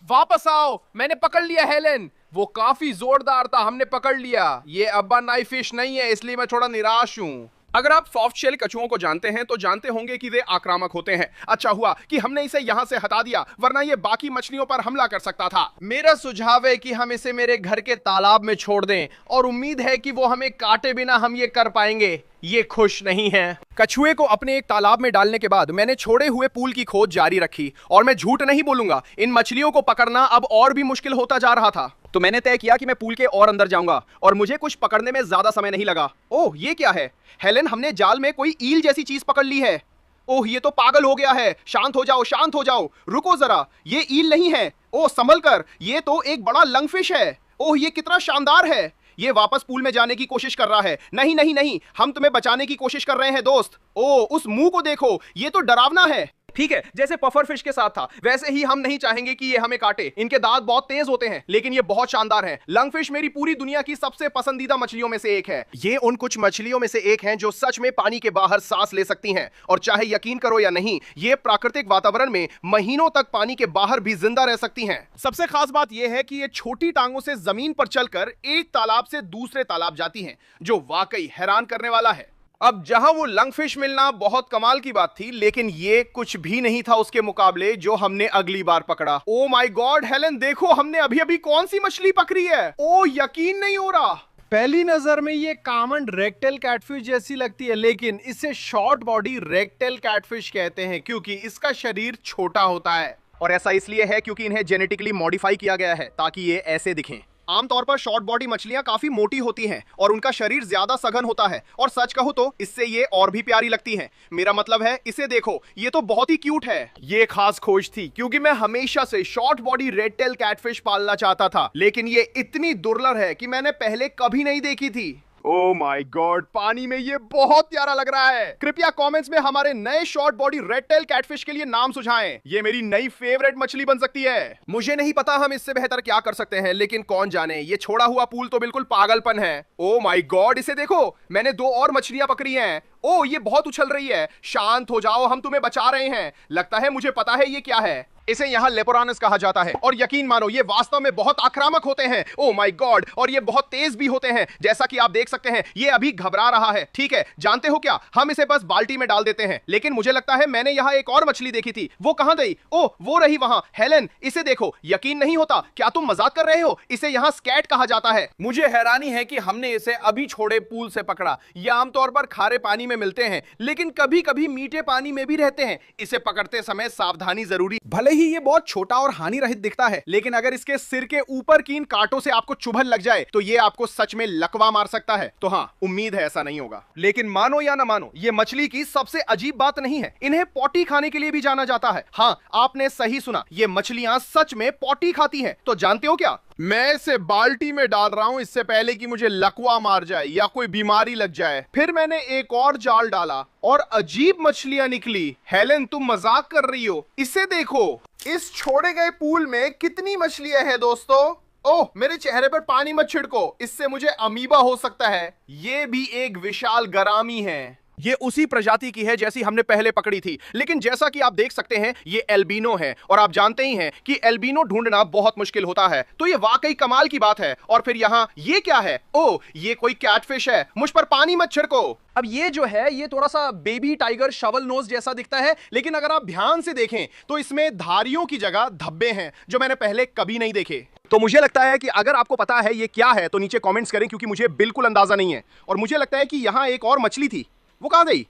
वापस आओ। मैंने पकड़ लिया हेलेन, वो काफी जोरदार था, हमने पकड़ लिया। ये अब्बा नाइफ फिश नहीं है, इसलिए मैं थोड़ा निराश हूं। अगर आप सॉफ्ट शेल कछुओं को जानते हैं तो जानते होंगे कि वे आक्रामक होते हैं। अच्छा हुआ कि हमने इसे यहां से हटा दिया, वरना ये बाकी मछलियों पर हमला कर सकता था। मेरा सुझाव है कि हम इसे मेरे घर के तालाब में छोड़ दें, और उम्मीद है कि वो हमें काटे बिना हम ये कर पाएंगे। ये खुश नहीं है। कछुए को अपने एक तालाब में डालने के बाद मैंने छोड़े हुए पूल की खोज जारी रखी, और मैं झूठ नहीं बोलूंगा, इन मछलियों को पकड़ना अब और भी मुश्किल होता जा रहा था। तो मैंने तय किया कि मैं पूल के और अंदर जाऊंगा, और मुझे कुछ पकड़ने में ज्यादा समय नहीं लगा। ओह, ये क्या है? हेलेन, हमने जाल में कोई ईल जैसी चीज पकड़ ली है। ओह, ये तो पागल हो गया है। शांत हो जाओ, शांत हो जाओ। रुको जरा, ये ईल नहीं है। ओह, संभल कर, ये तो एक बड़ा लंगफिश है। ओह, ये कितना शानदार है। ये वापस पूल में जाने की कोशिश कर रहा है। नहीं नहीं नहीं, हम तुम्हें बचाने की कोशिश कर रहे हैं दोस्त। ओह, उस मुंह को देखो, ये तो डरावना है। ठीक है, जैसे पफर फिश के साथ था वैसे ही हम नहीं चाहेंगे कि ये हमें काटे। इनके दांत बहुत तेज होते हैं लेकिन ये बहुत शानदार हैं। लंगफिश मेरी पूरी दुनिया की सबसे पसंदीदा मछलियों में से एक है। ये उन कुछ मछलियों में से एक हैं जो सच में पानी के बाहर सांस ले सकती हैं, और चाहे यकीन करो या नहीं, ये प्राकृतिक वातावरण में महीनों तक पानी के बाहर भी जिंदा रह सकती हैं। सबसे खास बात यह है कि ये छोटी टांगों से जमीन पर चलकर एक तालाब से दूसरे तालाब जाती हैं, जो वाकई हैरान करने वाला है। अब जहां वो लंगफिश मिलना बहुत कमाल की बात थी, लेकिन ये कुछ भी नहीं था उसके मुकाबले जो हमने अगली बार पकड़ा। ओ माय गॉड हेलन, देखो हमने अभी अभी कौन सी मछली पकड़ी है। ओ यकीन नहीं हो रहा। पहली नजर में ये कॉमन रेक्टेल कैटफिश जैसी लगती है, लेकिन इसे शॉर्ट बॉडी रेक्टेल कैटफिश कहते हैं क्योंकि इसका शरीर छोटा होता है। और ऐसा इसलिए है क्योंकि इन्हें जेनेटिकली मॉडिफाई किया गया है ताकि ये ऐसे दिखें। आमतौर पर शॉर्ट बॉडी मछलियां काफी मोटी होती हैं और उनका शरीर ज्यादा सघन होता है, और सच कहूं तो इससे ये और भी प्यारी लगती हैं। मेरा मतलब है, इसे देखो, ये तो बहुत ही क्यूट है। ये खास खोज थी क्योंकि मैं हमेशा से short body red tell catfish पालना चाहता था, लेकिन ये इतनी दुर्लभ है कि मैंने पहले कभी नहीं देखी थी। ओह माय गॉड, पानी में ये बहुत प्यारा लग रहा है। कृपया कमेंट्स में हमारे नए short body red tell catfish के लिए नाम सुझाएं। ये मेरी नई फेवरेट मछली बन सकती है। मुझे नहीं पता हम इससे बेहतर क्या कर सकते हैं, लेकिन कौन जाने, ये छोड़ा हुआ पूल तो बिल्कुल पागलपन है। ओह माय गॉड, इसे देखो, मैंने 2 और मछलियां पकड़ी हैं। ओह ये बहुत उछल रही है। शांत हो जाओ, हम तुम्हें बचा रहे हैं। लगता है मुझे पता है ये क्या है। इसे यहाँ लेपोरानस कहा जाता है, और यकीन मानो ये वास्तव में बहुत आक्रामक होते हैं। ओह माय गॉड, और ये बहुत तेज भी होते हैं। जैसा कि आप देख सकते हैं ये अभी घबरा रहा है। ठीक है, जानते हो क्या, हम इसे बस बाल्टी में डाल देते हैं। लेकिन मुझे लगता है मैंने यहाँ एक और मछली देखी थी। वो कहाँ गई? ओह वो रही वहां। हेलन इसे देखो, यकीन नहीं होता। क्या तुम मजाक कर रहे हो? इसे यहाँ स्कैट कहा जाता है। मुझे हैरानी है कि हमने इसे अभी छोड़े पूल से पकड़ा। ये आमतौर पर खारे पानी में मिलते हैं, लेकिन कभी कभी मीठे पानी में भी रहते हैं। इसे पकड़ते समय सावधानी जरूरी। भले ही ये बहुत छोटा और हानि रहित दिखता है, लेकिन अगर इसके सिर के ऊपर की इन कांटों से आपको चुभन लग जाए तो ये आपको सच में लकवा मार सकता है। तो हाँ, उम्मीद है ऐसा नहीं होगा। लेकिन मानो या ना मानो, ये मछली की सबसे अजीब बात नहीं है, इन्हें पॉटी खाने के लिए भी जाना जाता है। हाँ, आपने सही सुना, ये मछलियां सच में पॉटी खाती हैं। तो जानते हो क्या, मैं इसे बाल्टी में डाल रहा हूं इससे पहले कि मुझे लकवा मार जाए या कोई बीमारी लग जाए। फिर मैंने एक और जाल डाला और अजीब मछलियां निकली। हेलन तुम मजाक कर रही हो? इसे देखो, इस छोड़े गए पूल में कितनी मछलियां हैं दोस्तों। ओह मेरे चेहरे पर पानी मत छिड़को, इससे मुझे अमीबा हो सकता है। ये भी एक विशाल गरामी है। ये उसी प्रजाति की है जैसी हमने पहले पकड़ी थी, लेकिन जैसा कि आप देख सकते हैं ये एल्बिनो है, और आप जानते ही हैं कि एल्बिनो ढूंढना बहुत मुश्किल होता है। तो ये वाकई कमाल की बात है। और फिर यहाँ ये क्या है? ओह ये कोई कैटफिश है। मुझ पर पानी मत छिड़को। अब ये जो है ये थोड़ा सा बेबी टाइगर शवल नोज जैसा दिखता है, लेकिन अगर आप ध्यान से देखें तो इसमें धारियों की जगह धब्बे हैं जो मैंने पहले कभी नहीं देखे। तो मुझे लगता है कि अगर आपको पता है ये क्या है तो नीचे कमेंट्स करें, क्योंकि मुझे बिल्कुल अंदाजा नहीं है। और मुझे लगता है कि यहाँ एक और मछली थी, वो कहां गई?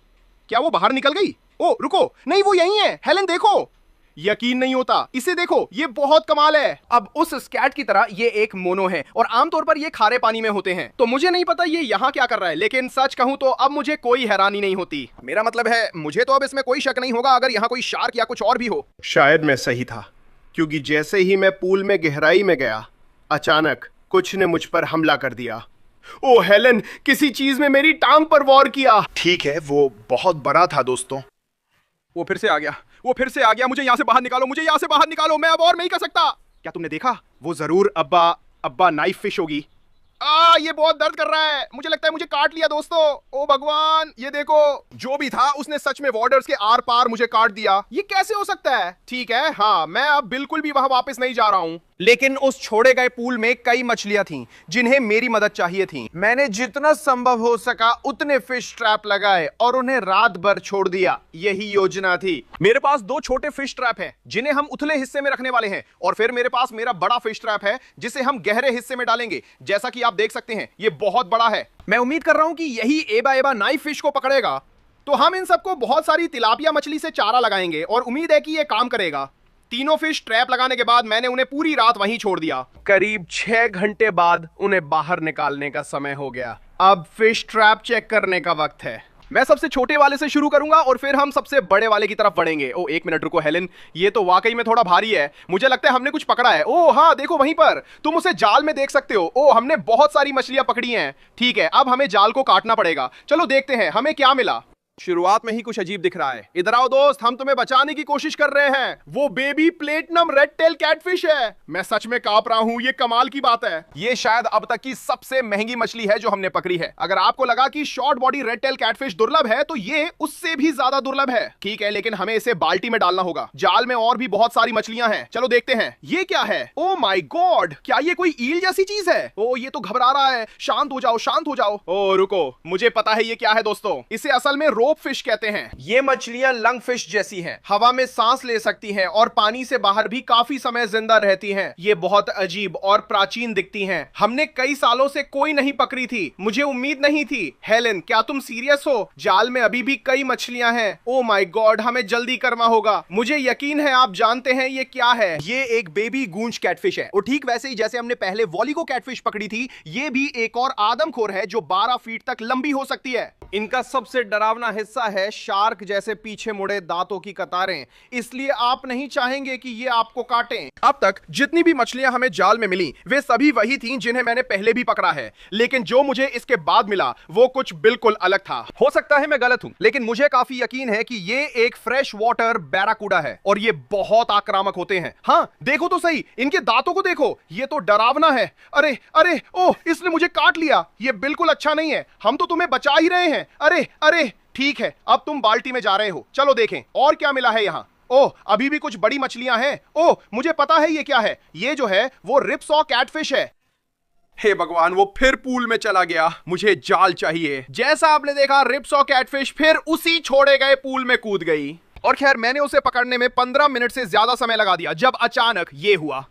क्या वो बाहर निकल गई? ओ रुको, नहीं वो यहीं है। हेलन देखो, यकीन नहीं होता, इसे देखो, ये बहुत कमाल है। अब उस स्कैट की तरह ये एक मोनो है, और आमतौर पर ये खारे पानी में होते हैं। तो मुझे नहीं पता ये यहाँ क्या कर रहा है, लेकिन सच कहूं तो अब मुझे कोई हैरानी नहीं होती। मेरा मतलब है, मुझे तो अब इसमें कोई शक नहीं होगा अगर यहाँ कोई शार्क या कुछ और भी हो। शायद मैं सही था, क्योंकि जैसे ही मैं पूल में गहराई में गया, अचानक कुछ ने मुझ पर हमला कर दिया। ओ हेलन, किसी चीज में मेरी टांग पर वार किया। ठीक है, वो बहुत बड़ा था दोस्तों। वो फिर से आ गया, वो फिर से आ गया। मुझे यहाँ से बाहर निकालो, मुझे यहाँ से बाहर निकालो, मैं अब और नहीं कर सकता। क्या तुमने देखा? वो जरूर अब्बा नाइफ फिश होगी। ये बहुत दर्द कर रहा है, मुझे लगता है मुझे काट लिया दोस्तों। ओ भगवान, ये देखो, जो भी था उसने सच में बॉर्डर्स के आर पार मुझे काट दिया। ये कैसे हो सकता है? ठीक है, हाँ मैं अब बिल्कुल भी वहां वापस नहीं जा रहा हूं। लेकिन उस छोड़े गए पूल में कई मछलियां थीं जिन्हें मेरी मदद चाहिए थी। मैंने जितना संभव हो सका उतने फिश ट्रैप लगाए और उन्हें रात भर छोड़ दिया। यही योजना थी। मेरे पास 2 छोटे फिश ट्रैप हैं जिन्हें हम उथले हिस्से में रखने वाले हैं, और फिर मेरे पास मेरा बड़ा फिश ट्रैप है जिसे हम गहरे हिस्से में डालेंगे। जैसा कि आप देख सकते हैं ये बहुत बड़ा है। मैं उम्मीद कर रहा हूं कि यही एबा नाइफ फिश को पकड़ेगा। तो हम इन सबको बहुत सारी तिलापिया मछली से चारा लगाएंगे और उम्मीद है कि ये काम करेगा। तीनों फिश ट्रैप लगाने के बाद मैंने उन्हें पूरी रात वहीं छोड़ दिया। करीब 6 घंटे बाद उन्हें बाहर निकालने का समय हो गया। अब फिश ट्रैप चेक करने का वक्त है। मैं सबसे छोटे वाले से शुरू करूंगा और फिर हम सबसे बड़े वाले की तरफ बढ़ेंगे। ओ एक मिनट रुको हेलन, ये तो वाकई में थोड़ा भारी है। मुझे लगता है हमने कुछ पकड़ा है। ओ हाँ देखो वहीं पर, तुम उसे जाल में देख सकते हो। ओ हमने बहुत सारी मछलियां पकड़ी हैं। ठीक है, अब हमें जाल को काटना पड़ेगा। चलो देखते हैं हमें क्या मिला। शुरुआत में ही कुछ अजीब दिख रहा है। इधर आओ दोस्त, हम तुम्हें बचाने की कोशिश कर रहे हैं। वो baby platinum red tell catfish है। मैं सच में कांप रहा हूं, ये कमाल की बात है। ये शायद अब तक की सबसे महंगी मछली है जो हमने पकड़ी है। अगर आपको लगा कि short body red tell catfish दुर्लभ है तो ये उससे भी ज्यादा दुर्लभ है। ठीक है, लेकिन हमें इसे बाल्टी में डालना होगा। जाल में और भी बहुत सारी मछलियां हैं, चलो देखते हैं। ये क्या है? ओ माय गॉड, क्या ये कोई ईल जैसी चीज है? ओ ये तो घबरा रहा है। शांत हो जाओ, शांत हो जाओ। ओ रुको, मुझे पता है ये क्या है दोस्तों। इसे असल में रोप फिश कहते हैं। ये मछलियां लंग फिश जैसी हैं, हवा में सांस ले सकती हैं और पानी से बाहर भी काफी समय जिंदा रहती हैं। ये बहुत अजीब और प्राचीन दिखती हैं। हमने कई सालों से कोई नहीं पकड़ी थी, मुझे उम्मीद नहीं थी। हेलेन, क्या तुम सीरियस हो? जाल में अभी भी कई मछलियां हैं। ओ माय गॉड, हमें जल्दी करना होगा। मुझे यकीन है आप जानते हैं ये क्या है। ये एक बेबी गूंज कैटफिश है और ठीक वैसे ही जैसे हमने पहले वॉलीगो कैटफिश पकड़ी थी, ये भी एक और आदमखोर है जो 12 फीट तक लंबी हो सकती है। इनका सबसे डरावना हिस्सा है शार्क जैसे पीछे मुड़े दांतों की कतारें, इसलिए आप नहीं चाहेंगे कि ये आपको काटें। अब तक जितनी भी मछलियां हमें जाल में मिली वे सभी वही थीं जिन्हें मैंने पहले भी पकड़ा है, लेकिन जो मुझे इसके बाद मिला वो कुछ बिल्कुल अलग था। हो सकता है मैं गलत हूं, लेकिन मुझे काफी यकीन है कि ये एक फ्रेश वाटर बैराकूडा है और ये बहुत आक्रामक होते हैं। हाँ देखो तो सही, इनके दांतों को देखो, ये तो डरावना है। अरे अरे, ओह इसने मुझे काट लिया। ये बिल्कुल अच्छा नहीं है, हम तो तुम्हें बचा ही रहे हैं। अरे अरे, ठीक है, अब तुम बाल्टी में जा रहे हो, चलो देखें और क्या मिला है यहाँ। ओह अभी भी कुछ बड़ी मछलियां हैं। ओह मुझे पता है ये क्या है, ये जो है वो रिपसॉ कैटफिश है। हे भगवान, वो फिर पूल में चला गया। मुझे जाल चाहिए। जैसा आपने देखा, रिपसॉ कैटफिश फिर उसी छोड़े गए पूल में कूद गई और खैर मैंने उसे पकड़ने में 15 मिनट से ज्यादा समय लगा दिया जब अचानक ये हुआ।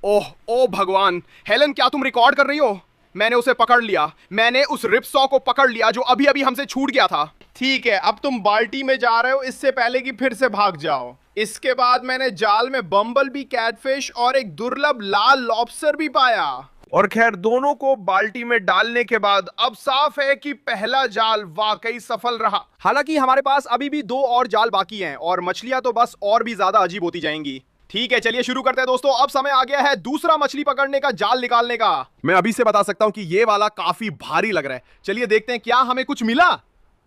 ओह भगवान, हेलन क्या तुम रिकॉर्ड कर रही हो? मैंने उसे पकड़ लिया, मैंने उस रिपसॉ को पकड़ लिया जो अभी अभी हमसे छूट गया था। ठीक है, अब तुम बाल्टी में जा रहे हो इससे पहले कि फिर से भाग जाओ। इसके बाद मैंने जाल में बम्बल बी कैटफिश और एक दुर्लभ लाल लॉबस्टर भी पाया। और खैर दोनों को बाल्टी में डालने के बाद अब साफ है कि पहला जाल वाकई सफल रहा। हालांकि हमारे पास अभी भी 2 और जाल बाकी हैं और मछलियां तो बस और भी ज्यादा अजीब होती जाएंगी। ठीक है, चलिए शुरू करते हैं दोस्तों। अब समय आ गया है दूसरा मछली पकड़ने का, जाल निकालने का। मैं अभी से बता सकता हूं कि ये वाला काफी भारी लग रहा है। चलिए देखते हैं क्या हमें कुछ मिला।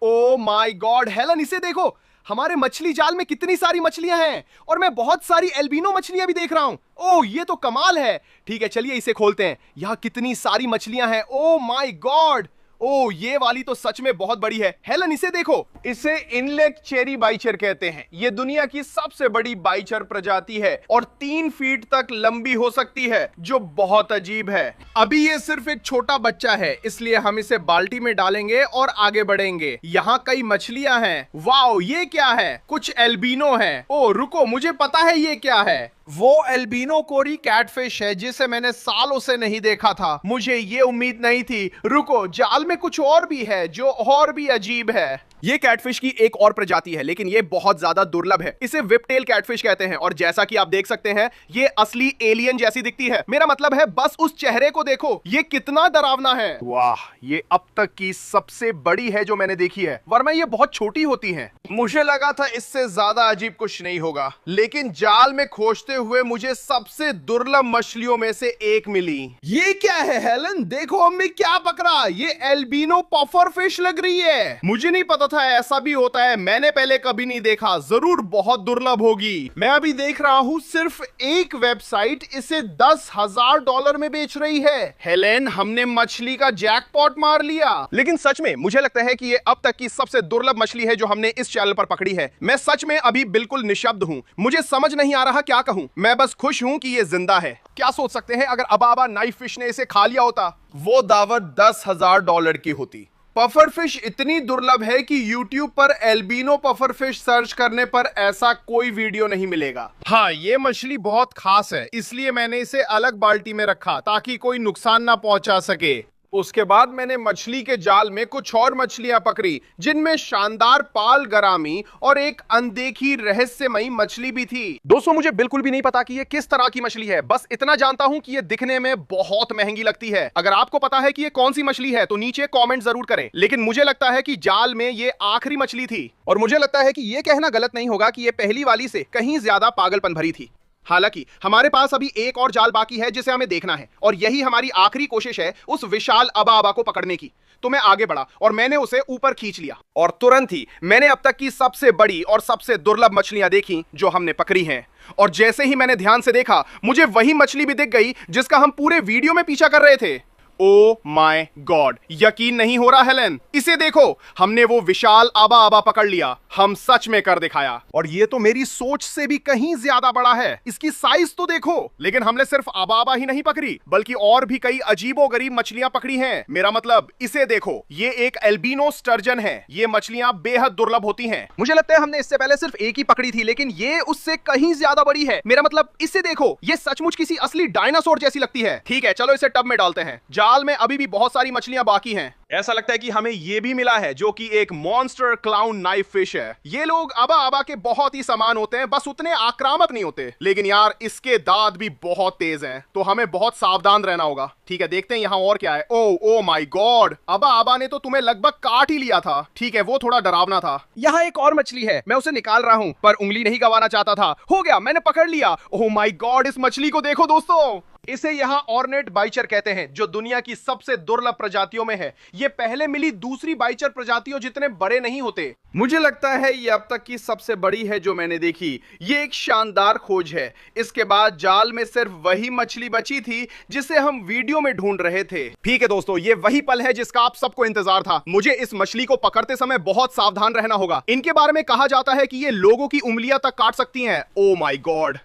ओ माय गॉड, हेलन इसे देखो, हमारे मछली जाल में कितनी सारी मछलियां हैं और मैं बहुत सारी एल्बिनो मछलियां भी देख रहा हूं। ओह ये तो कमाल है। ठीक है, चलिए इसे खोलते हैं। यहां कितनी सारी मछलियां हैं। ओ माय गॉड, ओ ये वाली तो सच में बहुत बड़ी है। हेलन इसे देखो, इसे इनलेट चेरी बाइचर कहते हैं। ये दुनिया की सबसे बड़ी बाइचर प्रजाति है और 3 फीट तक लंबी हो सकती है, जो बहुत अजीब है। अभी ये सिर्फ एक छोटा बच्चा है, इसलिए हम इसे बाल्टी में डालेंगे और आगे बढ़ेंगे। यहाँ कई मछलियां हैं। वाओ ये क्या है? कुछ एल्बिनो है। ओ रुको, मुझे पता है ये क्या है। वो एल्बिनो कोरी कैटफिश है जिसे मैंने सालों से नहीं देखा था। मुझे ये उम्मीद नहीं थी। रुको, जाल में कुछ और भी है जो और भी अजीब है। ये कैटफिश की एक और प्रजाति है, लेकिन ये बहुत ज्यादा दुर्लभ है। इसे व्हिपटेल कैटफिश कहते हैं और जैसा कि आप देख सकते हैं ये असली एलियन जैसी दिखती है। मेरा मतलब है बस उस चेहरे को देखो, ये कितना डरावना है। वाह, ये अब तक की सबसे बड़ी है जो मैंने देखी है, वरना ये बहुत छोटी होती हैं। मुझे लगा था इससे ज्यादा अजीब कुछ नहीं होगा, लेकिन जाल में खोजते हुए मुझे सबसे दुर्लभ मछलियों में से एक मिली। ये क्या है हेलन? देखो हमने क्या पकड़ा। ये एल्बिनो पफर फिश लग रही है। मुझे नहीं पता था ऐसा भी होता है, मैंने पहले कभी नहीं देखा। जरूर बहुत दुर्लभ होगी। मैं अभी देख रहा हूँ सिर्फ एक वेबसाइट इसे $10,000 में बेच रही है। हेलेन, हमने मछली का जैकपॉट मार लिया। लेकिन सच में मुझे लगता है कि ये अब तक की सबसे दुर्लभ मछली है जो हमने इस चैनल पर पकड़ी है। मैं सच में अभी बिल्कुल निशब्द हूँ, मुझे समझ नहीं आ रहा क्या कहूँ। मैं बस खुश हूँ कि ये जिंदा है। क्या सोच सकते हैं अगर अबाबा नाइफ फिश ने इसे खा लिया होता? वो दावत $10,000 की होती। पफर फिश इतनी दुर्लभ है कि YouTube पर एल्बिनो पफर फिश सर्च करने पर ऐसा कोई वीडियो नहीं मिलेगा। हाँ, ये मछली बहुत खास है, इसलिए मैंने इसे अलग बाल्टी में रखा ताकि कोई नुकसान ना पहुंचा सके। उसके बाद मैंने मछली के जाल में कुछ और मछलियां पकड़ी, जिनमें शानदार पाल गरामी और एक अनदेखी रहस्यमयी मछली भी थी। दोस्तों, मुझे बिल्कुल भी नहीं पता कि ये किस तरह की मछली है, बस इतना जानता हूं कि ये दिखने में बहुत महंगी लगती है। अगर आपको पता है कि ये कौन सी मछली है तो नीचे कमेंट जरूर करें। लेकिन मुझे लगता है कि जाल में ये आखिरी मछली थी और मुझे लगता है कि ये कहना गलत नहीं होगा कि ये पहली वाली से कहीं ज्यादा पागलपन भरी थी। हालांकि हमारे पास अभी एक और जाल बाकी है जिसे हमें देखना है, और यही हमारी आखिरी कोशिश है उस विशाल अबा अबा को पकड़ने की। तो मैं आगे बढ़ा और मैंने उसे ऊपर खींच लिया, और तुरंत ही मैंने अब तक की सबसे बड़ी और सबसे दुर्लभ मछलियां देखी जो हमने पकड़ी हैं। और जैसे ही मैंने ध्यान से देखा, मुझे वही मछली भी दिख गई जिसका हम पूरे वीडियो में पीछा कर रहे थे। ओ माय गॉड, यकीन नहीं हो रहा हेलेन, इसे देखो, हमने वो विशाल आबा आबा पकड़ लिया। हम सच में कर दिखाया, और ये तो मेरी सोच से भी कहीं ज्यादा बड़ा है। इसकी साइज तो देखो। लेकिन हमने सिर्फ आबा आबा ही नहीं पकड़ी, बल्कि और भी कई अजीबोगरीब मछलियां पकड़ी हैं। मेरा मतलब, इसे देखो, ये एक एल्बिनो स्टर्जन है। ये मछलियां बेहद दुर्लभ होती हैं। मुझे लगता है हमने इससे पहले सिर्फ एक ही पकड़ी थी, लेकिन ये उससे कहीं ज्यादा बड़ी है। मेरा मतलब, इसे देखो, ये सचमुच किसी असली डायनासोर जैसी लगती है। ठीक है, चलो इसे टब में डालते हैं। जाल में अभी भी बहुत सारी मछलियां बाकी हैं। ऐसा लगता है कि हमें यह भी मिला है, जो कि एक मॉन्स्टर क्लाउन नाइफ फिश है। ये लोग अबा अबा के बहुत ही समान होते हैं, बस उतने आक्रामक नहीं होते। लेकिन यार, इसके दांत भी बहुत तेज हैं, तो हमें बहुत सावधान रहना होगा। ठीक है, देखते हैं यहाँ और क्या है। ओ माय गॉड, अबा अबा ने तो तुम्हें लगभग काट ही लिया था। ठीक है, वो थोड़ा डरावना था। यहाँ एक और मछली है, मैं उसे निकाल रहा हूँ, पर उंगली नहीं गंवाना चाहता था। हो गया, मैंने पकड़ लिया। ओह माय गॉड, इस मछली को देखो दोस्तों। इसे यहाँ ऑर्नेट बाइचर कहते हैं, जो दुनिया की सबसे दुर्लभ प्रजातियों में है। ये पहले मिली दूसरी बाइचर प्रजातियों जितने बड़े नहीं होते। मुझे लगता है ये अब तक की सबसे बड़ी है जो मैंने देखी। ये एक शानदार खोज है। इसके बाद जाल में सिर्फ वही मछली बची थी जिसे हम वीडियो में ढूंढ रहे थे। ठीक है दोस्तों, ये वही पल है जिसका आप सबको इंतजार था। मुझे इस मछली को पकड़ते समय बहुत सावधान रहना होगा। इनके बारे में कहा जाता है कि ये लोगों की उंगलियां तक काट सकती हैं। ओ माय गॉड,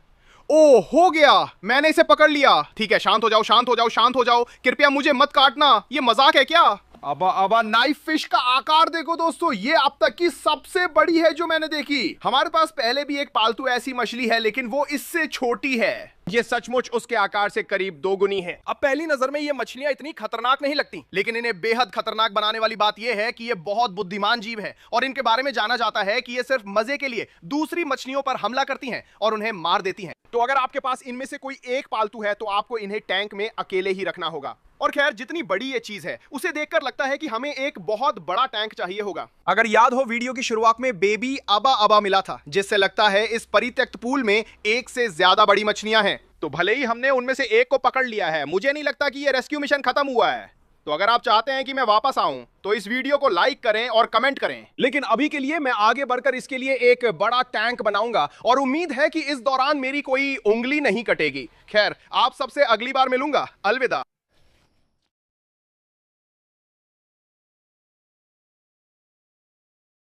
ओ हो गया, मैंने इसे पकड़ लिया। ठीक है, शांत हो जाओ, शांत हो जाओ, शांत हो जाओ, कृपया मुझे मत काटना। ये मजाक है क्या? अबा नाइफ फिश का आकार देखो दोस्तों, ये अब तक की सबसे बड़ी है जो मैंने देखी। हमारे पास पहले भी एक पालतू ऐसी मछली है, लेकिन वो इससे छोटी है। ये सचमुच उसके आकार से करीब 2 गुनी है। अब पहली नजर में ये मछलियां इतनी खतरनाक नहीं लगती, लेकिन इन्हें बेहद खतरनाक बनाने वाली बात यह है कि ये बहुत बुद्धिमान जीव है, और इनके बारे में जाना जाता है कि ये सिर्फ मजे के लिए दूसरी मछलियों पर हमला करती हैं और उन्हें मार देती हैं। तो अगर आपके पास इनमें से कोई एक पालतू है, तो आपको इन्हें टैंक में अकेले ही रखना होगा। और खैर, जितनी बड़ी ये चीज है, उसे देखकर लगता है कि हमें एक बहुत बड़ा टैंक चाहिए होगा। अगर याद हो, वीडियो की शुरुआत में बेबी अबा अबा मिला था, जिससे लगता है इस परित्यक्त पूल में एक से ज्यादा बड़ी मछलियां हैं। तो भले ही हमने उनमें से एक को पकड़ लिया है, मुझे नहीं लगता कि ये रेस्क्यू मिशन खत्म हुआ है। तो अगर आप चाहते हैं कि मैं वापस आऊं, तो इस वीडियो को लाइक करें और कमेंट करें। लेकिन अभी के लिए मैं आगे बढ़कर इसके लिए एक बड़ा टैंक बनाऊंगा, और उम्मीद है कि इस दौरान मेरी कोई उंगली नहीं कटेगी। खैर, आप सबसे अगली बार मिलूंगा। अलविदा।